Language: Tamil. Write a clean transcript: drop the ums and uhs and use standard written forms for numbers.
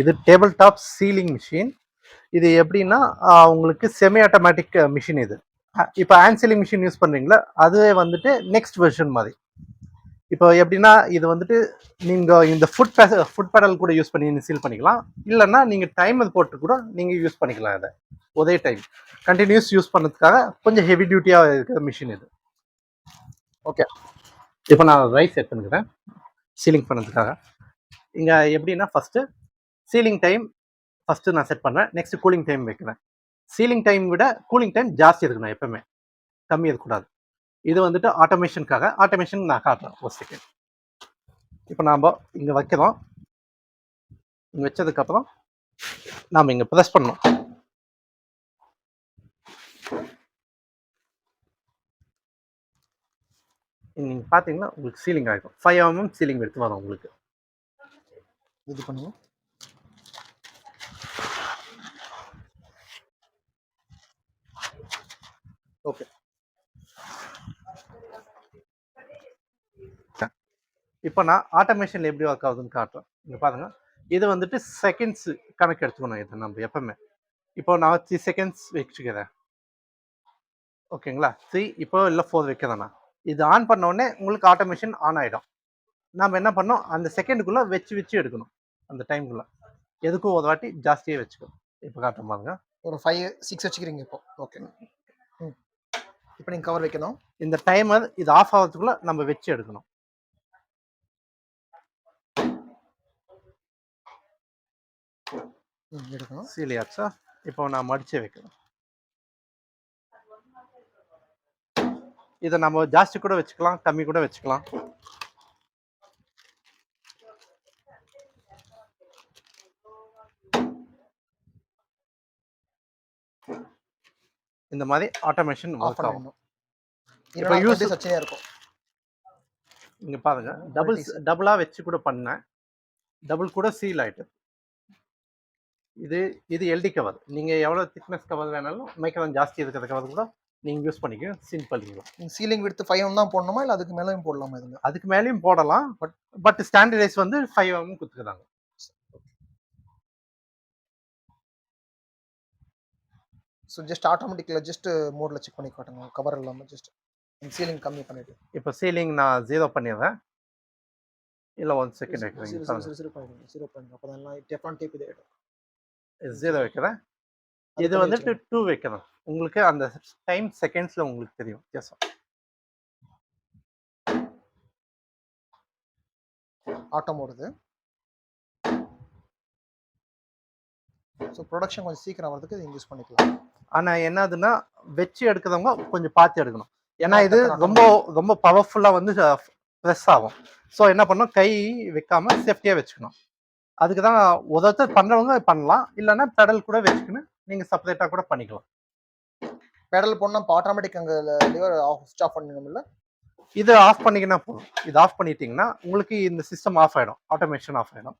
இது டேபிள் டாப் சீலிங் மிஷின். இது எப்படின்னா உங்களுக்கு செமி ஆட்டோமேட்டிக் மிஷின் இது. இப்போ ஹேண்ட் சீலிங் மிஷின் யூஸ் பண்ணுறீங்களா, அதுவே வந்துட்டு நெக்ஸ்ட் வெர்ஷன் மாதிரி. இப்போ எப்படின்னா இது வந்துட்டு நீங்கள் இந்த ஃபுட் பெடல் கூட யூஸ் பண்ணி சீல் பண்ணிக்கலாம். இல்லைன்னா நீங்கள் டைம் அது போட்டு கூட நீங்கள் யூஸ் பண்ணிக்கலாம். இதை ஒரே டைம் கண்டினியூஸ் யூஸ் பண்ணுறதுக்காக கொஞ்சம் ஹெவி டியூட்டியாக இருக்கிற மிஷின் இது. ஓகே, இப்போ நான் ரைஸ் செட் பண்ணிக்கிறேன் சீலிங் பண்ணுறதுக்காக. இங்கே எப்படின்னா ஃபஸ்ட்டு சீலிங் டைம் ஃபஸ்ட்டு நான் செட் பண்ணுறேன். நெக்ஸ்ட் கூலிங் டைம் வைக்கிறேன். சீலிங் டைம் விட கூலிங் டைம் ஜாஸ்தி இருக்கணும், எப்பவுமே கம்மி இருக்கக்கூடாது. இது வந்துட்டு ஆட்டோமேஷனுக்காக. ஆட்டோமேஷன் நான் காட்டுறேன் ஒரு செகண்ட். இப்போ நாம் இங்கே வைக்கிறோம். இங்கே வச்சதுக்கப்புறம் நாம் இங்கே ப்ரெஸ் பண்ணணும். நீங்கள் பார்த்தீங்கன்னா உங்களுக்கு சீலிங் ஆகிடும். 5 mm சீலிங் எடுத்து வரும் உங்களுக்கு. இது பண்ணுவோம். ஓகே, இப்போ நான் ஆட்டோமேஷன் எப்படி ஒர்க் ஆகுதுன்னு காட்டுறேன். இங்கே பாருங்க, இது வந்துட்டு செகண்ட்ஸ் கணக்கு எடுத்துக்கணும். இது நம்ம எப்பவுமே இப்போ நான் 3 செகண்ட்ஸ் வச்சுக்கிறேன். ஓகேங்களா, 3 இப்போ இல்லை 4 வைக்கிறேன். நான் இது ஆன் பண்ண உடனே உங்களுக்கு ஆட்டோமேஷன் ஆன் ஆகிடும். நாம் என்ன பண்ணோம், அந்த செகண்டுக்குள்ளே வச்சு எடுக்கணும். அந்த டைமுக்குள்ளே எதுக்கும் ஒரு வாட்டி ஜாஸ்தியாக வச்சுக்கணும். இப்போ காட்டுற பாருங்க, ஒரு 5 6 வச்சுக்கிறீங்க இப்போ. ஓகே, இப்போ நீங்கள் கவர் வைக்கணும். இந்த டைமர் இது ஆஃப் ஆகிறதுக்குள்ளே நம்ம வச்சு எடுக்கணும். எடுக்கணும். சீலியாச்சா, இப்போ நான் மடிச்சு வைக்கணும். இதை நம்ம ஜாஸ்தி கூட வச்சுக்கலாம், கம்மி கூட வச்சுக்கலாம். இந்த மாதிரி ஆட்டோமேஷன் ஒர்க் ஆகும். இப்போ யூஸ் சச்சையா இருக்கும். இங்க பாருங்க, டபுளா வச்சு கூட பண்ணேன். டபுள் கூட சீல் ஆயிட்டு. இது எல்டி கவர். நீங்க எவ்வளவு திக்னஸ் கவர் வேணாலும் மைக்ரான் ஜாஸ்தி இருக்கிற கவர் கூட நீங்க யூஸ் பண்ணிக்க. சிம்பிள். சீலிங் விட்த் 5 mm தான் போடணுமா, இல்ல அதுக்கு மேலயும் போடலாமா? இதுல அதுக்கு மேலயும் போடலாம். பட் ஸ்டாண்டர்டைஸ் வந்து 5 mm கொடுத்துருக்காங்க. ஸோ ஜஸ்ட் ஆட்டோமேட்டிக்ல ஜஸ்ட் மோட்ல செக் பண்ணி காட்டுங்க. கவர் இல்லாம ஜஸ்ட் சீலிங் கம்மி பண்ணிட்டு. இப்போ சீலிங் நான் 0 பண்ணிடுறேன். இல்ல 1 செகண்ட் வைக்கிறேன். 0 அப்பதான் எல்லாம் டெஃபான் டேப் இதே 0 வைக்கிறேன். இது வந்துட்டு 2 வைக்கிறேன். உங்களுக்கு அந்த டைம் செகண்ட்ஸ்ல உங்களுக்கு தெரியும் வித்தியாசம். ஆட்டோ மோடுது. ஸோ ப்ரொடக்ஷன் கொஞ்சம் சீக்கிரம் வரதுக்கு இது யூஸ் பண்ணிக்கலாம். ஆனா என்னதுன்னா வச்சு எடுக்கிறவங்க கொஞ்சம் பார்த்து எடுக்கணும். ஏன்னா இது ரொம்ப ரொம்ப பவர்ஃபுல்லா வந்து ப்ரெஸ் ஆகும். ஸோ என்ன பண்ணணும், கை வைக்காம சேஃப்டியா வச்சுக்கணும். அதுக்கு தான் ஒருத்தர் பண்றவங்க பண்ணலாம். இல்லைன்னா பெடல் கூட வச்சுக்கணும். நீங்க செப்பரேட்டா கூட பண்ணிக்கலாம். பெடல் போனா ஆட்டோமேட்டிக் அங்க லிவர் ஆஃப் ஸ்டாப் பண்ணணும்ல. இது ஆஃப் பண்ணிக்கினா போதும். இது ஆஃப் பண்ணிட்டீங்கன்னா உங்களுக்கு இந்த சிஸ்டம் ஆஃப் ஆயிடும். ஆட்டோமேஷன் ஆஃப் ஆயிடும்.